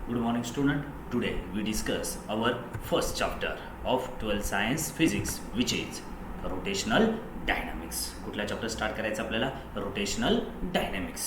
Good morning, student. Today we discuss our first chapter of 12th Science Physics, which is rotational dynamics. कुठला chapter start करायचा आपल्याला? Rotational dynamics.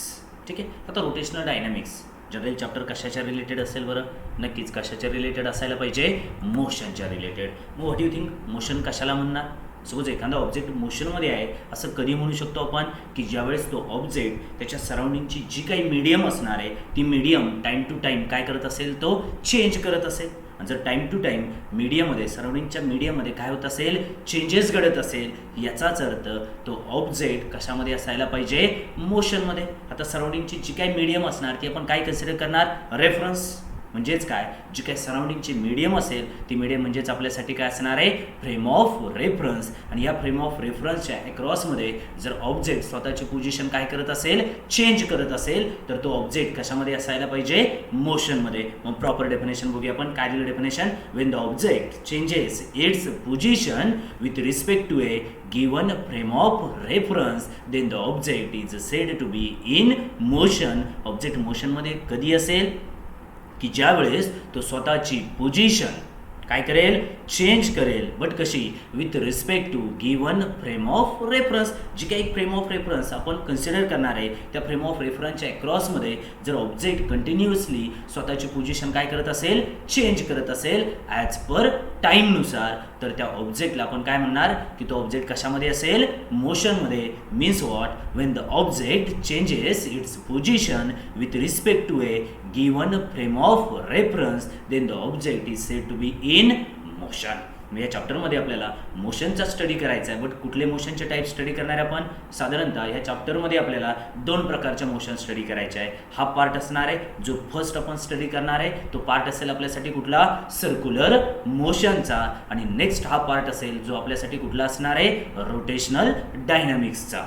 ठीक आहे. आता rotational dynamics general chapter कशाच्या related असेल बरं? नक्कीच कशाच्या रिलेटेड असायला पाहिजे? मोशनच्या रिलेटेड. मग व्हॉट यू थिंक मोशन कशाला म्हणणार? सपोज एखादा ऑब्जेक्ट मोशनमध्ये आहे असं कधी म्हणू शकतो आपण की ज्यावेळेस तो ऑब्जेक्ट त्याच्या सराउंडिंगची जी काही मीडियम असणार आहे ती मीडियम टाईम टू टाईम काय करत असेल? तो चेंज करत असेल. आणि जर टाईम टू टाईम मीडियममध्ये सराउंडिंगच्या मीडियममध्ये काय होत असेल? चेंजेस घडत असेल, याचाच अर्थ तो ऑब्जेक्ट कशामध्ये असायला पाहिजे? मोशनमध्ये. आता सराउंडिंगची जी काही मीडियम असणार ती आपण काय कन्सिडर करणार? रेफरन्स. म्हणजेच काय, जी काही सराउंडिंगची मीडियम असेल ती मीडियम म्हणजेच आपल्यासाठी काय असणार आहे? Frame of reference. आणि या फ्रेम ऑफ रेफरन्सच्या अक्रॉसमध्ये जर ऑब्जेक्ट स्वतःची पोझिशन काय करत असेल? चेंज करत असेल तर तो ऑब्जेक्ट कशामध्ये असायला पाहिजे? मोशनमध्ये. मग प्रॉपर डेफिनेशन बघूया आपण. काय दिलं definition? When the object changes its position with respect to a given frame of reference then the object is said to be in motion. Object मोशनमध्ये कधी असेल? की ज्या वेळेस तो स्वतःची पोझिशन काय करेल? चेंज करेल. बट कशी? With respect to given frame of reference. जी काही फ्रेम ऑफ रेफरन्स आपण कन्सिडर करणार आहे त्या फ्रेम ऑफ रेफरन्सच्या अक्रॉसमध्ये जर ऑब्जेक्ट कंटिन्युअसली स्वतःची पोझिशन काय करत असेल? चेंज करत असेल ॲज पर टाईमनुसार, तर त्या ऑब्जेक्टला आपण काय म्हणणार? की तो ऑब्जेक्ट कशामध्ये असेल? मोशनमध्ये. Means what? When the object changes its position with respect to a given frame of reference then the object is said to be in motion. या चॅप्टरमध्ये आपल्याला मोशनचा स्टडी करायचा आहे. बट कुठले मोशनचे टाईप स्टडी करणार आहे आपण? साधारणतः या चॅप्टरमध्ये आपल्याला दोन प्रकारच्या मोशन स्टडी करायचे आहे. हा पार्ट असणार आहे जो फर्स्ट आपण स्टडी करणार आहे तो पार्ट असेल आपल्यासाठी कुठला? सर्क्युलर मोशनचा. आणि नेक्स्ट हा पार्ट असेल जो आपल्यासाठी कुठला असणार आहे? रोटेशनल डायनॅमिक्सचा.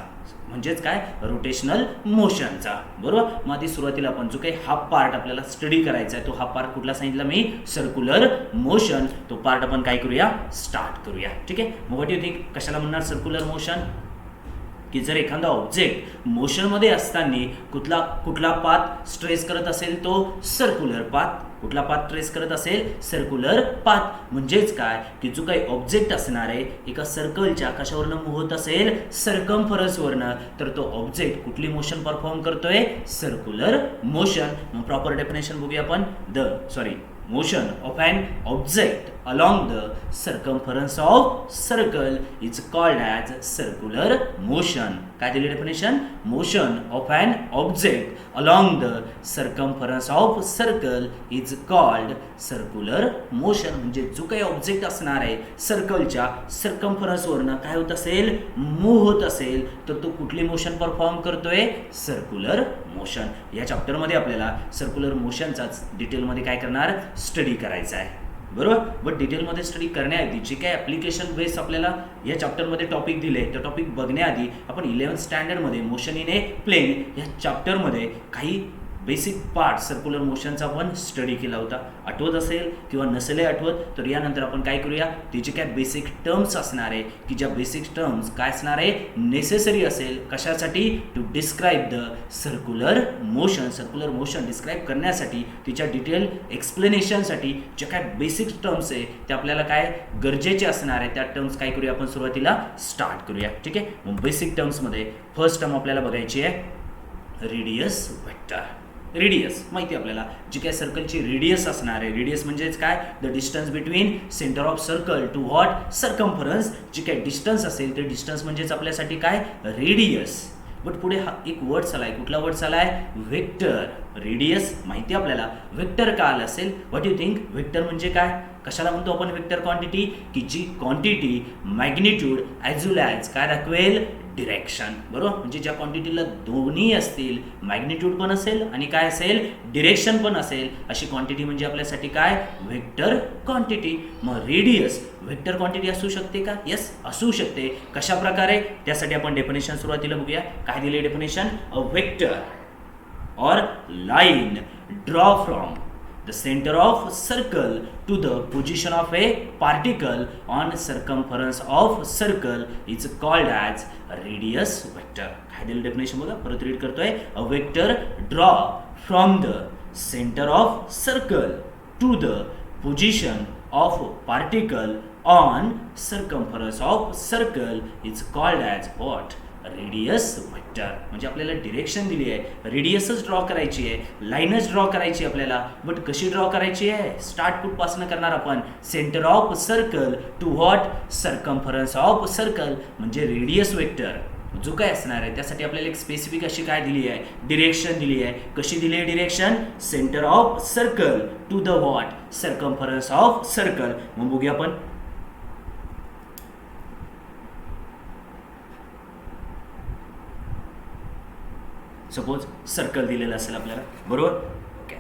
म्हणजेच काय? रोटेशनल मोशनचा. बरोबर. मग आधी सुरुवातीला आपण जो काही हा पार्ट आपल्याला स्टडी करायचा आहे तो हा पार्ट कुठला सांगितला मी? Circular motion. तो पार्ट आपण काय करूया? स्टार्ट करूया. ठीक आहे. मग व्हॉट यू थिंक कशाला म्हणणार सर्क्युलर मोशन? की जर एखादा ऑब्जेक्ट मोशनमध्ये असताना कुठला पाथ स्ट्रेस करत असेल तो सर्क्युलर पाथ. कुठला पाथ ट्रेस करत असेल? Circular path. म्हणजेच काय? की जो काही ऑब्जेक्ट असणार आहे एका सर्कलच्या कशावरनं मूव्ह होत असेल? सर्कम्फरन्सवरनं, तर तो ऑब्जेक्ट कुठली मोशन परफॉर्म करतोय? Circular motion. मग प्रॉपर डेफिनेशन बघूया आपण. Motion of an object along the circumference of circle is called as circular motion. काय दिली definition? Motion of an object along the circumference of circle is called circular motion. म्हणजे जो काही object असणार आहे सर्कलच्या सर्कम्फरन्सवरनं काय होत असेल? मूव्ह होत असेल तर तो कुठली मोशन परफॉर्म करतोय? Circular motion. या चॅप्टरमध्ये आपल्याला सर्क्युलर मोशनचाच डिटेलमध्ये काय करणार? स्टडी करायचा आहे. बरोबर. बट डिटेलमध्ये स्टडी करण्याआधी जे काही ॲप्लिकेशन बेस आपल्याला या चॅप्टरमध्ये टॉपिक दिले त्या टॉपिक बघण्याआधी आपण 11th स्टँडर्डमध्ये motion in A plain या चॅप्टरमध्ये काही बेसिक पार्ट सर्क्युलर मोशनचा आपण स्टडी केला होता. आठवत असेल किंवा नसेल आठवत तर यानंतर आपण काय करूया? ते जे काय बेसिक टर्म्स असणार आहे की ज्या बेसिक टर्म्स काय असणार आहे? नेसेसरी असेल कशासाठी? To describe the circular motion. Circular motion describe करण्यासाठी तिच्या डिटेल एक्सप्लेनेशनसाठी ज्या काय बेसिक टर्म्स आहे त्या आपल्याला काय गरजेचे असणार आहे त्या टर्म्स काय करूया आपण सुरुवातीला स्टार्ट करूया. ठीक आहे. मग बेसिक टर्म्समध्ये फर्स्ट टर्म आपल्याला बघायची आहे रेडियस वेक्टर. रेडियस माहिती आपल्याला जी काय सर्कलची रेडियस असणार आहे. रेडियस म्हणजेच काय? The distance between centre of circle to what? Circumference. जी काय डिस्टन्स असेल ते डिस्टन्स म्हणजेच आपल्यासाठी काय? रेडियस. बट पुढे हा एक वर्ड्स आलाय. कुठला वर्ड्स आलाय? व्हेक्टर. रेडियस माहिती आपल्याला. व्हेक्टर का आलं असेल? What you think? व्हेक्टर म्हणजे काय? कशाला म्हणतो आपण व्हेक्टर क्वांटिटी? की जी क्वांटिटी मॅग्निट्यूड ॲज वेल ॲज काय दाखवेल? डिरेक्शन. बरोबर. म्हणजे ज्या क्वांटिटीला दोन्ही असतील, मॅग्निट्यूड पण असेल आणि काय असेल? डिरेक्शन पण असेल, अशी क्वांटिटी म्हणजे आपल्यासाठी काय? Vector quantity. मग रेडियस व्हेक्टर क्वांटिटी असू शकते का? येस, असू शकते. कशा प्रकारे? त्यासाठी आपण डेफिनेशन सुरुवातीला बघूया. काय दिले definition? A vector or line draw from the center of circle to the position of a particle on circumference of circle is called as radius vector. काय दिलं डेफिनेशन बघा, परत रीड करतोय. A vector draw from the center of circle to the position of particle on circumference of circle is called as what? Radius vector. म्हणजे आपल्याला direction दिली आहे, रेडियसच draw करायची आहे, लाईनच ड्रॉ करायची आहे आपल्याला. बट कशी ड्रॉ करायची आहे? स्टार्ट कुठपासून करणार आपण? Centre of circle to what? Circumference of circle म्हणजे रेडियस वेक्टर जो काय असणार आहे त्यासाठी आपल्याला एक स्पेसिफिक अशी काय दिली आहे? डिरेक्शन दिली आहे. कशी दिली आहे direction? Centre of circle to the what? Circumference of circle. मग बघूया आपण. सपोज सर्कल दिलेलं असेल आपल्याला, बरोबर? ओके.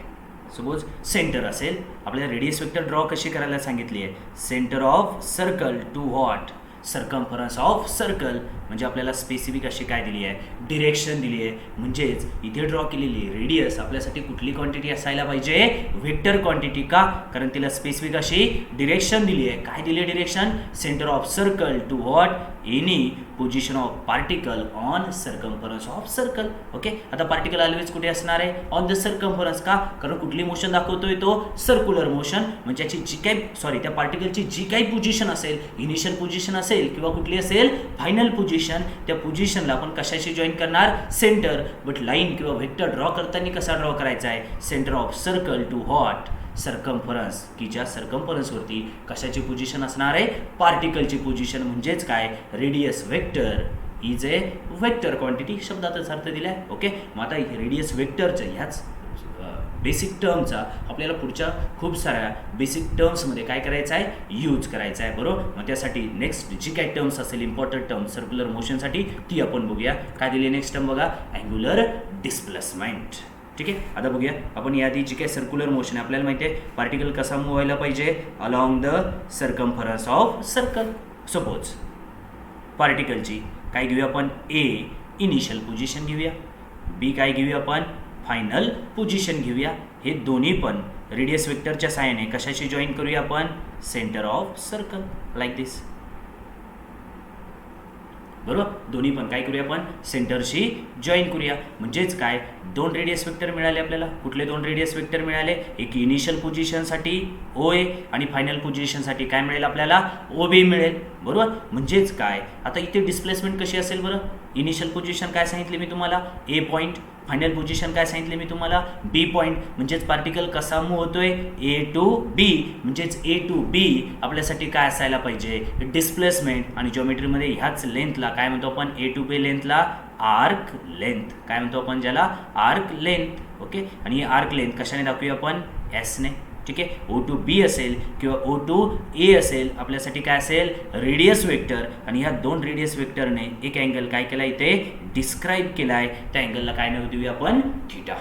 सपोज सेंटर असेल, आपल्याला रेडियस वेक्टर ड्रॉ कशी करायला सांगितली आहे? Centre of circle to what? Circumference of circle. म्हणजे आपल्याला स्पेसिफिक अशी काय दिली आहे? डिरेक्शन दिली आहे. म्हणजेच इथे ड्रॉ केलेली रेडियस आपल्यासाठी कुठली क्वांटिटी असायला पाहिजे? Vector quantity. का? कारण तिला स्पेसिफिक अशी डिरेक्शन दिली आहे. काय दिली आहे direction? Centre of circle to what? Any position of particle on circumference of circle. Okay. आता पार्टिकल ऑलवेज कुठे असणार आहे? On the circumference. का? कारण कुठली मोशन दाखवतोय तो? Circular motion. म्हणजे त्याची जी काही त्या पार्टिकलची जी काही पोझिशन असेल, इनिशियल पोझिशन असेल किंवा कुठली असेल फायनल पोझिशन, त्या पोझिशनला आपण कशाशी जॉईन करणार? सेंटर. बट लाईन किंवा व्हेक्टर ड्रॉ करताना कसा ड्रॉ करायचा आहे? Centre of circle to what? Circumference. की ज्या सर्कम्फरन्सवरती कशाची पोझिशन असणार आहे? पार्टिकलची पोझिशन. म्हणजेच काय? Radius vector is a vector quantity. शब्दातच अर्थ दिलाय. ओके. मग आता रेडियस वेक्टरचं ह्याच बेसिक टर्मचा आपल्याला पुढच्या खूप साऱ्या बेसिक टर्म्समध्ये काय करायचं आहे? यूज करायचा आहे, बरोबर? मग त्यासाठी नेक्स्ट जी काही टर्म्स असेल इम्पॉर्टंट टर्म सर्क्युलर मोशनसाठी ती आपण बघूया. काय दिली नेक्स्ट टर्म बघा? Angular displacement. ठीक आहे. आता बघूया आपण याआधी जी काही सर्क्युलर मोशन आहे आपल्याला माहिती आहे पार्टिकल कसा मूव्ह व्हायला पाहिजे? Along the circumference of circle. Suppose पार्टिकलची काय घेऊया आपण? ए इनिशियल पोझिशन घेऊया, बी काय घेऊया आपण? फायनल पोझिशन घेऊया. हे दोन्ही पण रेडियस वेक्टरच्या साहाय्याने कशाशी जॉईन करूया आपण? Centre of circle. लाईक दिस. बरोबर? दोन्ही पण काय करूया आपण? सेंटरशी जॉईन करूया. म्हणजेच काय? दोन रेडियस वेक्टर मिळाले आपल्याला. कुठले दोन रेडियस वेक्टर मिळाले? एक इनिशियल पोझिशनसाठी ओ ए आणि फायनल पोझिशनसाठी काय मिळेल आपल्याला? ओ बी मिळेल. बरोबर? म्हणजेच काय? आता इथे डिस्प्लेसमेंट कशी असेल बरं? इनिशियल पोझिशन काय सांगितले मी तुम्हाला? ए पॉईंट. फायनल पोझिशन काय सांगितले मी तुम्हाला? बी पॉईंट. म्हणजेच पार्टिकल कसा मूव्ह होतोय? ए टू बी. म्हणजेच ए टू बी आपल्यासाठी काय असायला पाहिजे? डिस्प्लेसमेंट. आणि जॉमेट्रीमध्ये ह्याच लेंथला काय म्हणतो आपण? ए टू बी लेंथला आर्क लेंथ. काय म्हणतो आपण ज्याला? Arc length. ओके. आणि ही आर्क लेंथ कशाने दाखवूया आपण? एसने. ठीक आहे. ओ टू बी असेल किंवा ओ टू ए असेल आपल्यासाठी काय असेल? Radius vector. आणि ह्या दोन रेडियस वेक्टरने एक अँगल काय केला इथे? डिस्क्राईब केला आहे. त्या अँगलला काय नाव देऊया आपण? थीटा.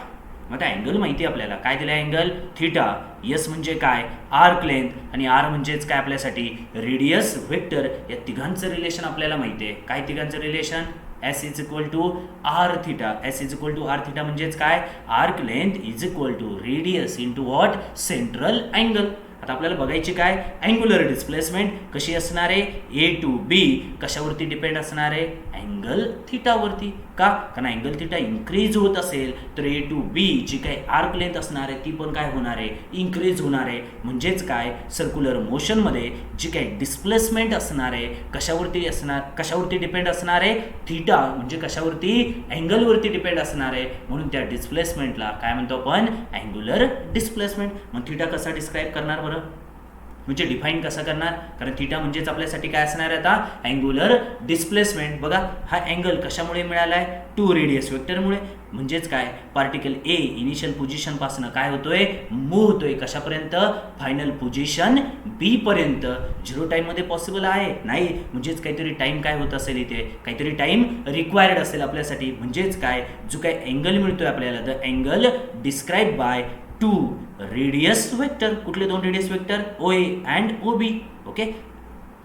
मग आता अँगल माहिती आहे आपल्याला. काय दिला अँगल? थीटा. यस म्हणजे काय? Arc length. आणि आर म्हणजेच काय आपल्यासाठी? Radius vector. या तिघांचं रिलेशन आपल्याला माहिती आहे. काय तिघांचं relation? S is equal to R theta. S is equal to R theta म्हणजेच काय? Arc length is equal to radius into what? Central angle. आता आपल्याला बघायची काय? अँग्युलर डिस्प्लेसमेंट कशी असणार आहे? ए टू बी कशावरती डिपेंड असणार आहे? अँगल थिटावरती. का? कारण अँगल थिटा इन्क्रीज होत असेल तर ए टू बी जी काही आर्क लेंथ असणार आहे ती पण काय होणार आहे? इन्क्रीज होणार आहे. म्हणजेच काय? सर्क्युलर मोशनमध्ये जी काही डिस्प्लेसमेंट असणार आहे कशावरती डिपेंड असणार आहे? थिटा. म्हणजे कशावरती? अँगलवरती डिपेंड असणार आहे. म्हणून त्या डिस्प्लेसमेंटला काय म्हणतो आपण? Angular displacement. मग थिटा कसा डिस्क्राईब करणार बरं? म्हणजे डिफाईन कसं करणार? कारण थिटा म्हणजेच आपल्यासाठी काय असणार आहे आता? Angular displacement. बघा हा अँगल कशामुळे मिळाला आहे? टू रेडियस वेक्टरमुळे. म्हणजेच काय? पार्टिकल ए इनिशियल पोझिशनपासून काय होतोय? मूव्ह होतोय. कशापर्यंत? फायनल पोझिशन बी पर्यंत. झिरो टाईममध्ये पॉसिबल आहे? नाही. म्हणजेच काहीतरी टाईम काय होत असेल इथे? काहीतरी टाईम रिक्वायर्ड असेल आपल्यासाठी. म्हणजेच काय? जो काही अँगल मिळतोय आपल्याला the angle describe by two radius vector. कुठले दोन radius vector? O A and O B. Okay.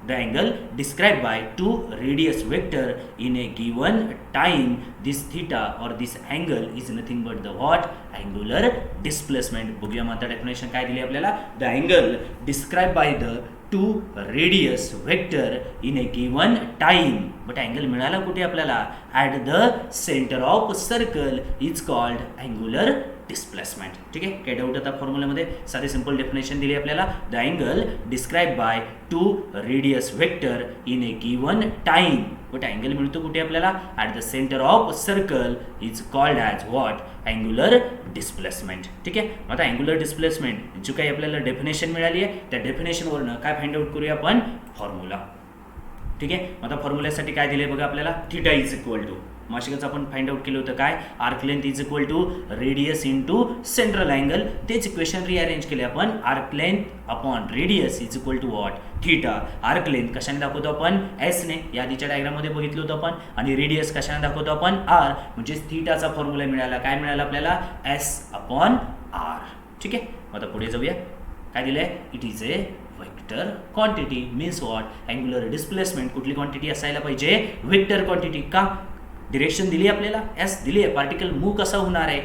The angle describe by two radius vector in a given time. This theta और this angle is nothing but the what? Angular displacement. बघूया मग आता definition काय दिली आपल्याला? The angle describe by the two radius vector in a given time. But angle मिळाला कुठे आपल्याला? At the centre of circle is called angular displacement. ठीक आहे, काय डाऊट होता फॉर्म्युल्यामध्ये? साधी सिंपल डेफिनेशन दिली आपल्याला. The angle describe by two radius vector in a given time. But angle मिळतो कुठे आपल्याला? At the centre of circle is called as what? Angular displacement. ठीक आहे, मग आता अँग्युलर डिस्प्लेसमेंट जो काही आपल्याला डेफिनेशन मिळाली आहे त्या डेफिनेशनवरनं काय फाइंड आउट करूया आपण? फॉर्म्युला. ठीक आहे, मग आता फॉर्म्युल्यासाठी काय दिले बघा आपल्याला? थीटा इज इक्वल टू, माशिकच आपण फाइंड आउट केलं होतं काय? Arc length is equal to radius into central angle. तेच इक्वेशन रिअरेंज केले आपण. Arc length upon radius is equal to what? Theta. Arc length कशाने दाखवतो आपण? एसने, या आधीच्या डायग्राममध्ये बघितलं होतं आपण. आणि रेडियस कशाने दाखवतो आपण? आर. म्हणजे थीटाचा फॉर्म्युला मिळाला. काय मिळाला आपल्याला? S upon R. ठीक आहे, मग आता पुढे जाऊया. काय दिलं आहे? It is a vector quantity. Means what? Angular displacement कुठली क्वांटिटी असायला पाहिजे? Vector quantity. का? डिरेक्शन दिली आपल्याला, एस दिली आहे. पार्टिकल मूव्ह कसा होणार आहे?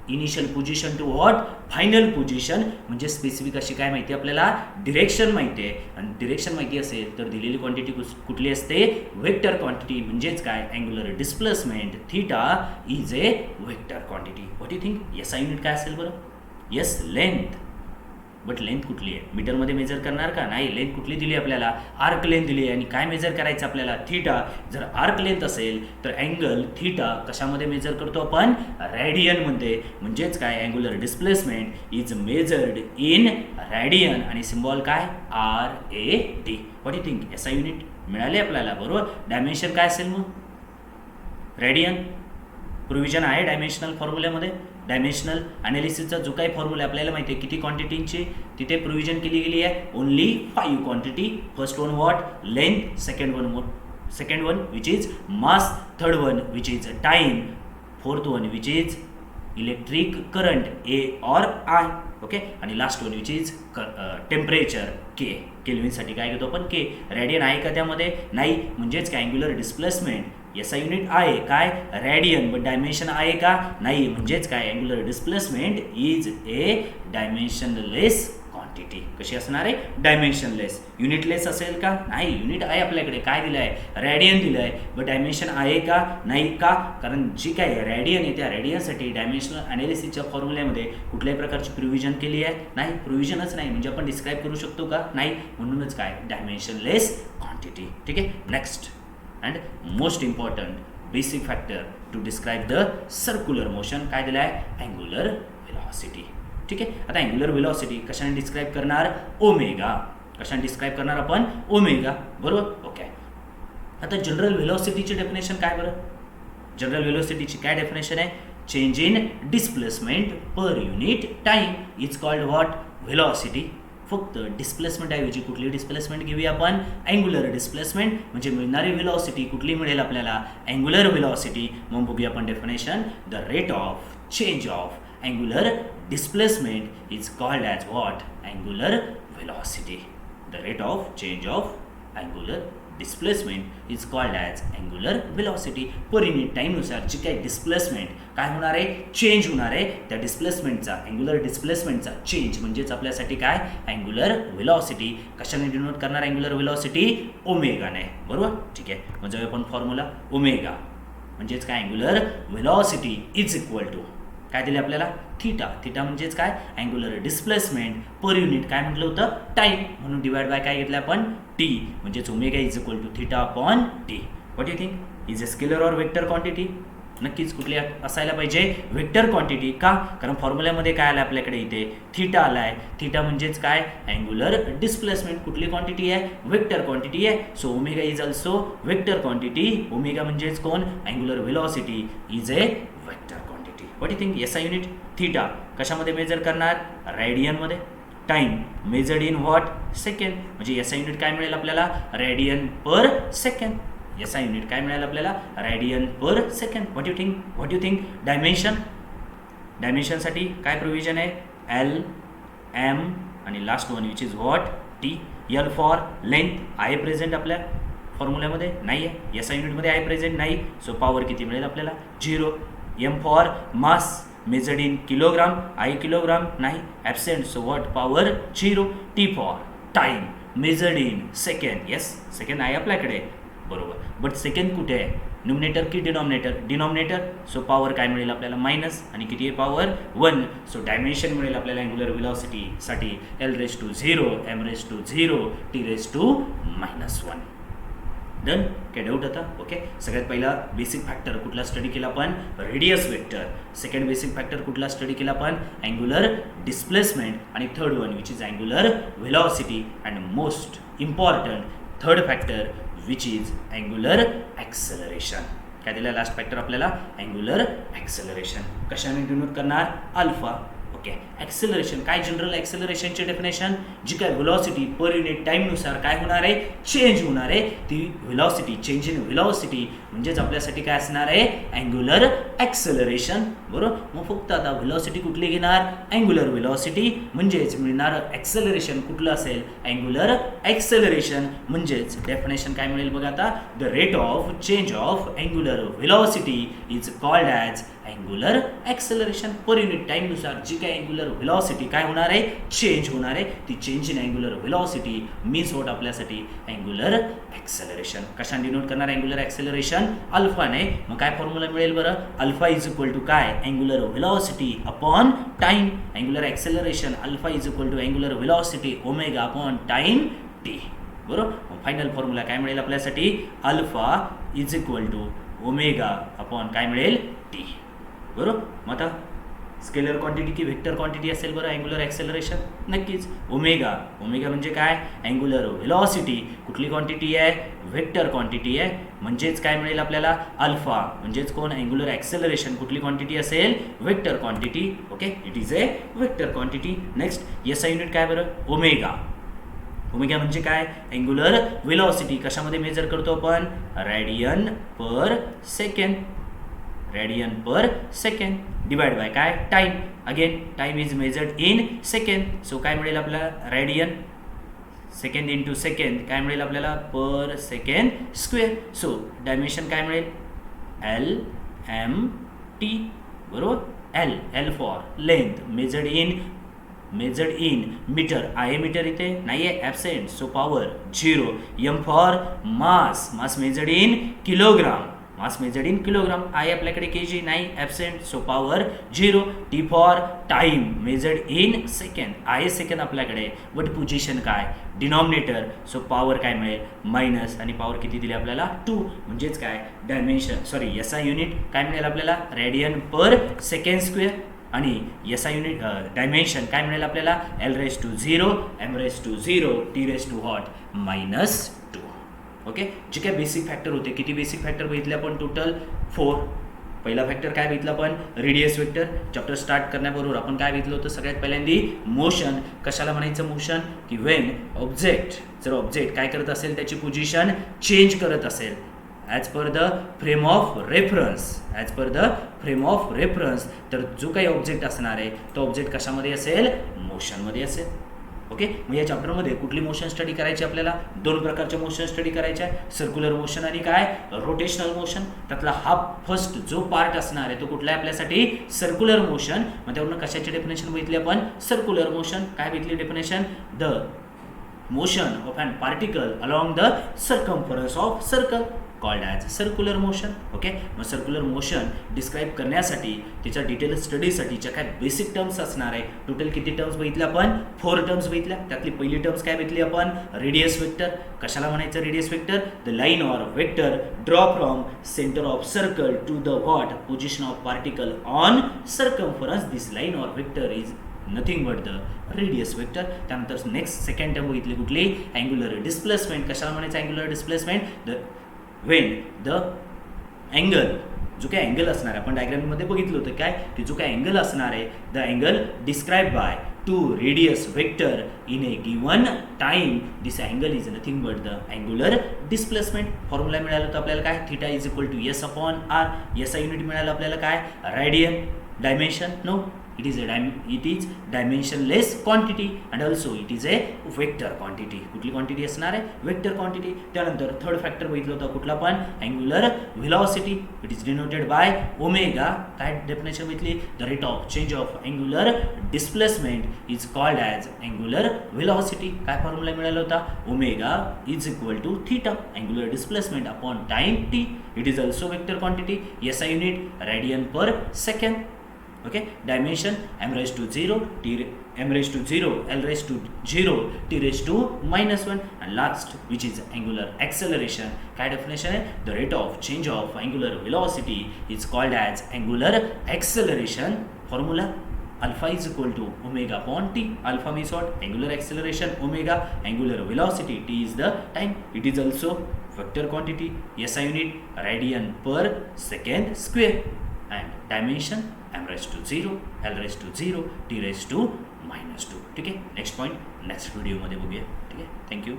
Initial position to what? Final position. म्हणजे स्पेसिफिक अशी काय माहिती आपल्याला? डिरेक्शन माहिती आहे. आणि डिरेक्शन माहिती असेल तर दिलेली क्वांटिटी कुठली असते? Vector quantity. म्हणजेच काय? Angular displacement theta is a vector quantity. What you think? S I unit काय असेल बरं? Yes, length. बट लेंथ कुठली आहे? मीटरमध्ये मेजर करणार का? नाही. लेंथ कुठली दिली आपल्याला? आर्क लेंथ दिली आहे. आणि काय मेजर करायचं आपल्याला? थीटा. जर आर्क लेंथ असेल तर अँगल थीटा कशामध्ये मेजर करतो आपण? रॅडियनमध्ये. म्हणजेच काय? Angular displacement is measured in radian. आणि सिम्बॉल काय? RAD. What you think? S I unit मिळाले आपल्याला, बरोबर. डायमेन्शन काय असेल मग? रॅडियन. प्रोव्हिजन आहे डायमेन्शनल फॉर्म्युल्यामध्ये. डायमेन्शनल अनालिसिसचा जो काही फॉर्म्युला आपल्याला माहिती आहे किती क्वांटिटींची तिथे प्रोव्हिजन केली गेली आहे? Only 5 quantity. First one what? Length. Second one which is mass. Third one which is time. Fourth one which is electric current A or I. Okay, आणि last one which is temperature K. केल्विनसाठी काय घेतो आपण? K. Radian आहे का त्यामध्ये? नाही. म्हणजेच काय? Angular displacement S I unit आहे काय? रॅडियन. बट डायमेन्शन आहे का? नाही. म्हणजेच काय? Angular displacement is a dimensionless quantity. कशी असणार आहे? डायमेन्शनलेस. युनिटलेस असेल का? नाही. युनिट आहे आपल्याकडे. काय दिलं आहे? रॅडियन दिलं आहे. बट डायमेन्शन आहे का? नाही. का? कारण जी काय रॅडियन आहे त्या रॅडियनसाठी डायमेन्शनल अनालिसिसच्या फॉर्म्युल्यामध्ये कुठल्याही प्रकारची प्रोव्हिजन केली आहे? नाही. प्रोव्हिजनच नाही. म्हणजे आपण डिस्क्राईब करू शकतो का? नाही. म्हणूनच काय? Dimensionless quantity. ठीक आहे, next and most important basic factor to describe the circular motion काय दिलं आहे? angular velocity. ठीक आहे, आता अँग्युलर वेलॉसिटी कशाने डिस्क्राईब करणार? ओमेगा. कशाने डिस्क्राईब करणार आपण? ओमेगा. बरोबर. ओके, आता जनरल वेलॉसिटीची डेफिनेशन काय बरं? जनरल वेलॉसिटीची काय डेफिनेशन आहे? Change in displacement per unit time is called what? Velocity. फक्त डिस्प्लेसमेंट ऐवजी कुठली डिस्प्लेसमेंट घेऊया आपण? Angular displacement. म्हणजे मिळणारी वेलॉसिटी कुठली मिळेल आपल्याला? Angular velocity. मग बघूया आपण definition. The rate of change of angular displacement is called as what? Angular velocity. The rate of change of angular displacement is called as angular velocity. Per unit टाईमनुसार जी काही displacement काय होणार आहे? Change होणार आहे. त्या डिस्प्लेसमेंटचा, अँग्युलर डिस्प्लेसमेंटचा चेंज म्हणजेच आपल्यासाठी काय? Angular velocity. कशाने डिनोट करणार अँग्युलर वेलॉसिटी? ओमेगाने. बरोबर. ठीक आहे, म्हणजे आपण फॉर्म्युला ओमेगा म्हणजेच काय? Angular velocity is equal to काय दिले आपल्याला? थीटा. थीटा म्हणजेच काय? अँग्युलर डिस्प्लेसमेंट पर युनिट काय म्हटलं होतं? टाईम. म्हणून डिवाइड बाय काय घेतलं आपण? टी. म्हणजेच omega is equal to theta upon T. What you think? Is a scalar or vector quantity? नक्कीच कुठली असायला पाहिजे? Vector quantity. का? कारण फॉर्म्युल्यामध्ये काय आलं आपल्याकडे? इथे थीटा आला आहे. थीटा म्हणजेच काय? Angular displacement. कुठली क्वांटिटी आहे? वेक्टर क्वांटिटी आहे. So omega is also vector quantity. Omega म्हणजेच कोण? Angular velocity is a vector quantity. What you think? S I unit theta कशामध्ये मेजर करणार? रॅडियनमध्ये. Time measured in what? Second. म्हणजे S I unit काय मिळेल आपल्याला? Radian per second. S I unit काय मिळेल आपल्याला? Radian per second. What you think? What you think? Dimension. डायमेन्शनसाठी काय प्रोव्हिजन आहे? एल, एम आणि last one which is what? T. L for length आहे प्रेझेंट आपल्या फॉर्म्युल्यामध्ये? नाही आहे. एस आय युनिटमध्ये आहे प्रेझेंट? नाही. सो पॉवर किती मिळेल आपल्याला? 0. M for mass measured in kilogram आहे? किलोग्राम नाही. Absent. So what? Power 0. T for time measured in second. Yes, second आहे आपल्याकडे. बरोबर. बट सेकंड कुठे आहे? न्युमिनेटर की डिनॉमिनेटर सो पॉवर काय मिळेल आपल्याला मायनस आणि किती आहे पॉवर 1 सो डायमेन्शन मिळेल आपल्याला अँग्युलर व्हेलॉसिटीसाठी L⁻0 M⁻0 T⁻⁻1 डन. काय डाऊट आता? ओके. सगळ्यात पहिला बेसिक फॅक्टर कुठला स्टडी केला आपण? Radius vector. Second basic factor कुठला स्टडी केला आपण? Angular displacement. आणि third one which is angular velocity. And most important third factor which is angular acceleration. काय दिलं लास्ट फॅक्टर आपल्याला? Angular acceleration. कशाने डिनोट करणार? अल्फा. ओके. ॲक्सेलरेशन काय? जनरल ॲक्सेलरेशनची डेफिनेशन जी काय व्हेलॉसिटी पर युनिट टाईमनुसार काय होणार आहे? चेंज होणार आहे. ती व्हेलॉसिटी चेंज इन व्हेलॉसिटी म्हणजेच आपल्यासाठी काय असणार आहे? Angular acceleration. बरोबर. मग फक्त आता व्हेलॉसिटी कुठली घेणार? Angular velocity. म्हणजेच मिळणार ॲक्सेलरेशन कुठलं असेल? Angular acceleration. म्हणजेच डेफिनेशन काय मिळेल बघा आता? The rate of change of angular velocity is called as angular acceleration. Per unit टाईमनुसार जी काय अँग्युलर व्हेलॉसिटी काय होणार आहे? चेंज होणार आहे. ती change in angular velocity means what आपल्यासाठी? Angular acceleration. कशाने डिनोट करणार अँग्युलर ॲक्सेलरेशन? अल्फाने. मग काय फॉर्म्युला मिळेल बरं? अल्फा इज इक्वल टू काय? Angular velocity upon time. Angular acceleration alpha is equal to angular velocity omega upon time T. बरोबर. फायनल फॉर्म्युला काय मिळेल आपल्यासाठी? Alpha is equal to omega upon काय मिळेल? टी. बरोबर. मग आता स्केलर क्वांटिटी की व्हेक्टर क्वांटिटी असेल बरं अँग्युलर ॲक्सेलरेशन? नक्कीच ओमेगा. ओमेगा म्हणजे काय? Angular velocity. कुठली क्वांटिटी आहे? व्हेक्टर क्वांटिटी आहे. म्हणजेच काय मिळेल आपल्याला? अल्फा म्हणजेच कोण? अँग्युलर ॲक्सेलरेशन कुठली क्वांटिटी असेल? Vector quantity. Okay. It is a vector quantity. Next SI unit काय बरं? ओमेगा. ओमेगा म्हणजे काय? Angular velocity. कशामध्ये मेजर करतो आपण? Radian per second. Radian per second divide by काय? Time. Again time is measured in second. So काय मिळेल आपल्याला? रेडियन सेकंड इंटू सेकंड काय मिळेल आपल्याला? Per second square. So dimension काय मिळेल? LMT. बरोबर. L for length measured in metre. आहे मीटर इथे नाही आहे? Absent. So power 0. M for mass measured in kilogram. Mass measured in kilogram. आहे आपल्याकडे केजी नाही? Absent. So power 0. T for time measured in second. आहे second आपल्याकडे. But position काय? डिनॉमिनेटर. सो पॉवर काय मिळेल? मायनस. आणि पॉवर किती दिली आपल्याला? 2. म्हणजेच काय? डायमेन्शन एसआय युनिट काय मिळेल आपल्याला? Radian per second square. आणि एसआय युनिट डायमेन्शन काय मिळेल आपल्याला? L⁻0 M⁻0 T⁻⁻2. ओके. जे काय बेसिक फॅक्टर होते, किती बेसिक फॅक्टर बघितले आपण? टोटल 4. पहिला फॅक्टर काय बघितलं आपण? Radius vector. चॅप्टर स्टार्ट करण्याबरोबर आपण काय बघितलं होतं? सगळ्यात पहिल्यांदी मोशन. कशाला म्हणायचं मोशन? की वेन जर ऑब्जेक्ट काय करत असेल? त्याची पोझिशन चेंज करत असेल as per the frame of reference. तर जो काही ऑब्जेक्ट असणार आहे तो ऑब्जेक्ट कशामध्ये असेल? मोशनमध्ये असेल. ओके. मग या चॅप्टरमध्ये कुठली मोशन स्टडी करायची आपल्याला? 2 प्रकारचे मोशन स्टडी करायचे आहे. सर्क्युलर मोशन आणि काय? Rotational motion. त्यातला हा फर्स्ट जो पार्ट असणार आहे तो कुठला आहे आपल्यासाठी? Circular motion. मग त्यावरून कशाची डेफिनेशन बघितली आपण? Circular motion. काय बघितली definition? The motion of an particle along the circumference of circle called as circular motion. Okay. मग सर्क्युलर मोशन डिस्क्राईब करण्यासाठी त्याच्या डिटेल स्टडीसाठी ज्या काय बेसिक टर्म्स असणार आहे, टोटल किती टर्म्स बघितल्या आपण? 4 टर्म्स बघितल्या. त्यातली पहिली टर्म्स काय बघितली आपण? Radius vector. कशाला म्हणायचं radius vector? The line or vector draw from centre of circle to the what? Position of particle on circumference. This line or vector is nothing but the radius vector. त्यानंतर next second term बघितली कुठली? Angular displacement. कशाला म्हणायचं angular displacement? The when the angle जो काही angle असणार आहे आपण डायग्राममध्ये बघितलं होतं काय की जो काही अँगल असणार आहे the angle describe by 2 radius vector in a given time this angle is nothing but the angular displacement. Formula मिळाला होता आपल्याला काय? Theta is equal to S/R. SI unit मिळालं आपल्याला काय? Radian. Dimension no it is dimensionless quantity and also it is a vector quantity. कुठली quantity असणार आहे? Vector quantity. त्यानंतर थर्ड फॅक्टर बघितलं होतं कुठला पण? Angular velocity. It is denoted by omega. काय डेफिनेशन घेतली? The rate of change of angular displacement is called as angular velocity. काय फॉर्म्युला मिळाला होता? Omega is equal to theta, angular displacement upon time T. It is also vector quantity. SI unit radian per second. Okay, dimension m raised to 0, m raised to 0, l raised to 0, t raised to -1, and last which is angular acceleration. काय definition है? The rate of change of angular velocity is called as angular acceleration. Formula alpha is equal to omega upon t. Alpha means what? Angular acceleration omega, angular velocity t is the time. It is also vector quantity. SI unit radian per second square, and dimension m raised to 0, l raised to 0, t raised to -2. ठीक आहे. Next point next व्हिडिओमध्ये बघूया. ठीक आहे. Thank you.